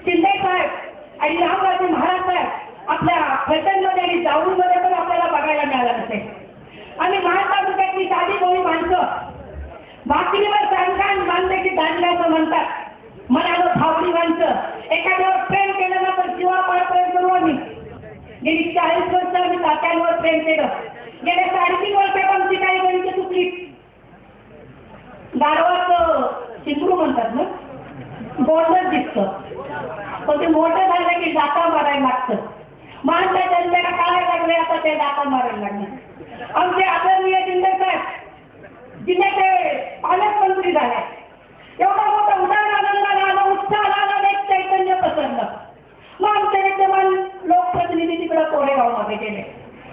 शिंदे साहेब आणि रामराजे महाराज साहेब आपल्या फलटणमध्ये आणि जाऊनमध्ये पण आपल्याला बघायला मिळालं नसेल. आणि महाड तालुक्यातली साधी गोळी माणसं भाकरीवर सांगण बांधले की दांडले असं म्हणतात. मनानं भावडी माणसं एखाद्यावर प्रेम केलं ना तर जीवापाड प्रेम करू आम्ही. गेली 40 वर्ष आम्ही तात्यांवर प्रेम केलं. गेल्या 3.5 वर्षात आमची काही गणित चुकली. गाढवाचं शिंगरू म्हणतात ना, गोंडच दिसतं पण ते मोठं झालं की जाता मारायला लागतं. माणसा जनतेला कळायला लागले आता ते जाता मारायला लागले. आमचे आदरणीय शिंदे साहेब जिल्ह्याचे पालकमंत्री झाले. एवढा मोठा उदाहरण आनंदाला आला, उत्साहाला आला, एक चैतन्य पसरलं. मग आमचे विद्यमान लोकप्रतिनिधी तिकडं कोरेगावमध्ये गेले.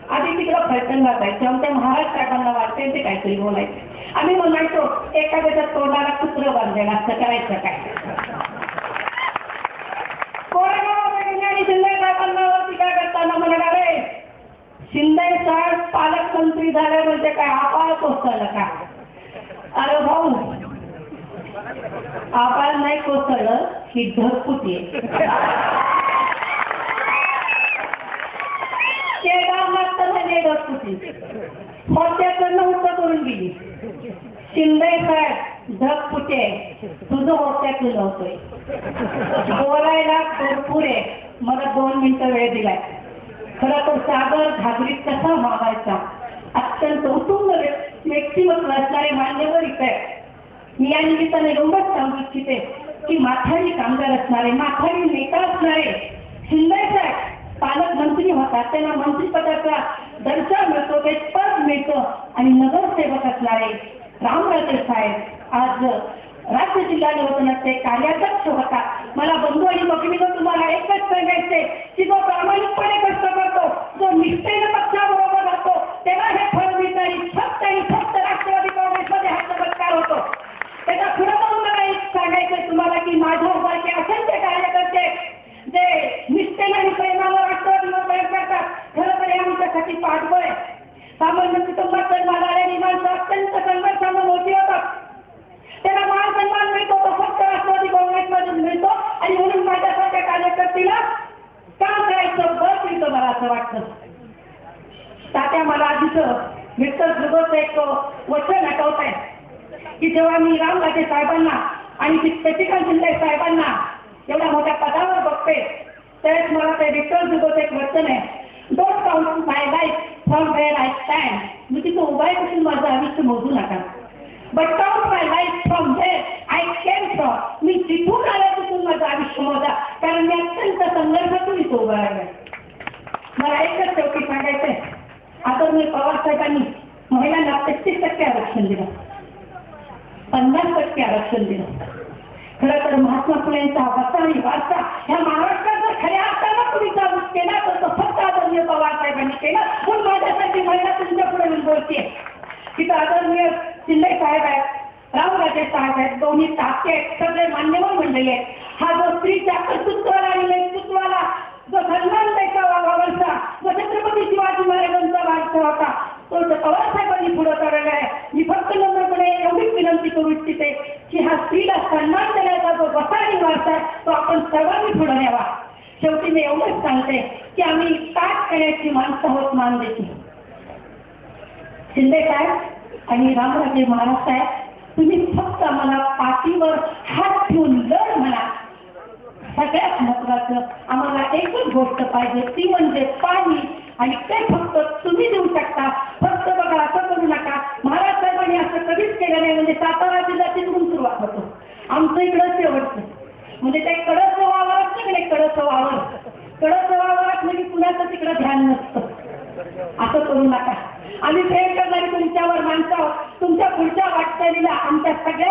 आधी तिकडं फलटणला जायचे. आमच्या महाराज साहेबांना वाटते ते काहीतरी बोलायचे. आम्ही म्हणायचो एखाद्याच्या तोंडाला कुत्रं बांधलेलं असं करायचं काय. कोरेगावमध्ये गेले आणि शिंदे साहेबांना टीका करताना म्हणाले शिंदे साहेब पालकमंत्री झाले म्हणजे काय आपाळ कोसळलं का. अरे भाऊ आपाळ नाही कोसळलं ही ढगफुटी आहे. मोर्चाकडनं उत्तर करून गेली. शिंदे साहेब ढगफुटे तुझं मोर्चातून नव्हतोय. बोलायला भरपूर आहे. मला 2 मिनिटं वेळ दिलाय. खरं तर सागर घागरीत कसा मागायचा अत्यंत उत्तुंग व्यक्तिमत्व असणारे मान्यवर इथे. मी या निमित्ताने एवढंच सांगू इच्छिते की माथाडी कामगार असणारे, माथाडी नेता असणारे शिंदे साहेब पालकमंत्री होतात. त्यांना मंत्रिपदाचा दर्जा मिळतो, ते पद मिळतं. आणि नगरसेवक असणारे रामराजे साहेब आज राज्य जिल्हा निवडणुकीचे कार्याध्यक्ष होता. मला बंधू आणि भगिनींनो तुम्हाला एकच सांगायचे की जो प्रामाणिकपणे कष्ट करतो, जो निष्ठेने पक्षाबरोबर राहतो तेव्हा हे फळ मिळतं. आणि फक्त राष्ट्रवादी काँग्रेसमध्ये हा चमत्कार होतो. त्याचा पुढे जाऊन मला एक सांगायचं तुम्हाला की माझ्यासारखे असंख्य कार्यकर्ते जे निष्ठेने आणि प्रेमाला राष्ट्रवादीवर प्रयोग करतात. खरं तर आमच्यासाठी पाठबळ आहे. सामान्य कुटुंबात जन्माला आलेली माणसं अत्यंत संघर्षानं मोठी होतात. त्याला मान सन्मान मिळतो तो फक्त राष्ट्रवादी काँग्रेसमधून मिळतो. आणि म्हणून माझ्यासारख्या कार्यकर्त्याला काम करायचं बळ मिळतं मला असं वाटतं. तात्या मला आधीच विठ्ठल सुगोचं एक वचन आठवत आहे की जेव्हा मी रामराजे साहेबांना आणि शशिकांत शिंदे साहेबांना एवढ्या मोठ्या पदावर बघते त्यावेळेस मला ते विठ्ठल सुगोचं एक वचन आहे, don't count my life from where I stand. मी तिथं उभा आहे तिथून माझं आयुष्य मोजू नका. But count my life from where I came from. मी जिथून आले तिथून माझं आयुष्य मोजा, कारण मी अत्यंत संघर्षातून इथं उभं राहिलं. मला एकच शेवटी सांगायचंय, आदरणीय पवार साहेबांनी महिलांना 33% आरक्षण दिलं, 50% आरक्षण दिलं. खरं तर महात्मा फुलेंचा वसा आणि वारसा ह्या महाराष्ट्रात जर खऱ्या अर्थानं कुणी चालू केला तर तो फक्त आदरणीय पवार साहेबांनी केलं. म्हणून माझ्यासाठी महिला तुमच्या पुढे बोलते. तिथं आदरणीय शिंदे साहेब आहेत, रामराजे साहेब आहेत, दोन्ही तात्या आहेत, सगळे मान्यवर मंडळी आहेत. हा जो स्त्रीच्या कर्तृत्वाला आणि नेतृत्वाला जो सन्मान द्यायचा वावरचा, जो छत्रपती शिवाजी महाराजांचा वारसा होता तो पवार साहेबांनी पुढे काढलेला आहे. मी फक्त नम्रपणे एवढीच विनंती करू इच्छिते की हा स्त्रीला सन्मान देण्याचा जो वसा आणि वारसा आहे तो आपण सर्वांनी पुढे न्यावा. शेवटी मी एवढंच सांगते की आम्ही ताट करण्याची माणसं आहोत, मान देते. शिंदे साहेब आणि रामराजे महाराज साहेब तुम्ही फक्त आम्हाला पाठीवर हात ठेवून लढ म्हणा. सगळ्यात महत्वाचं आम्हाला एकच गोष्ट पाहिजे ती म्हणजे पाणी. आणि ते फक्त तुम्ही देऊ शकता. फक्त बघा असं करू नका, महाराज साहेबांनी असं कधीच केलं नाही. म्हणजे सातारा जिल्हा तिकडून सुरुवात होतो, आमचं इकडं शेवटचं. म्हणजे ते कडचं वावर असतं की नाही, कडचं वावर असलं की कुणाचं तिकडं ध्यान नसतं. असं करू नका. आम्ही प्रेम करणारी तुमच्यावर माणसं, तुमच्या पुढच्या वाटचालीला आमच्या सगळ्या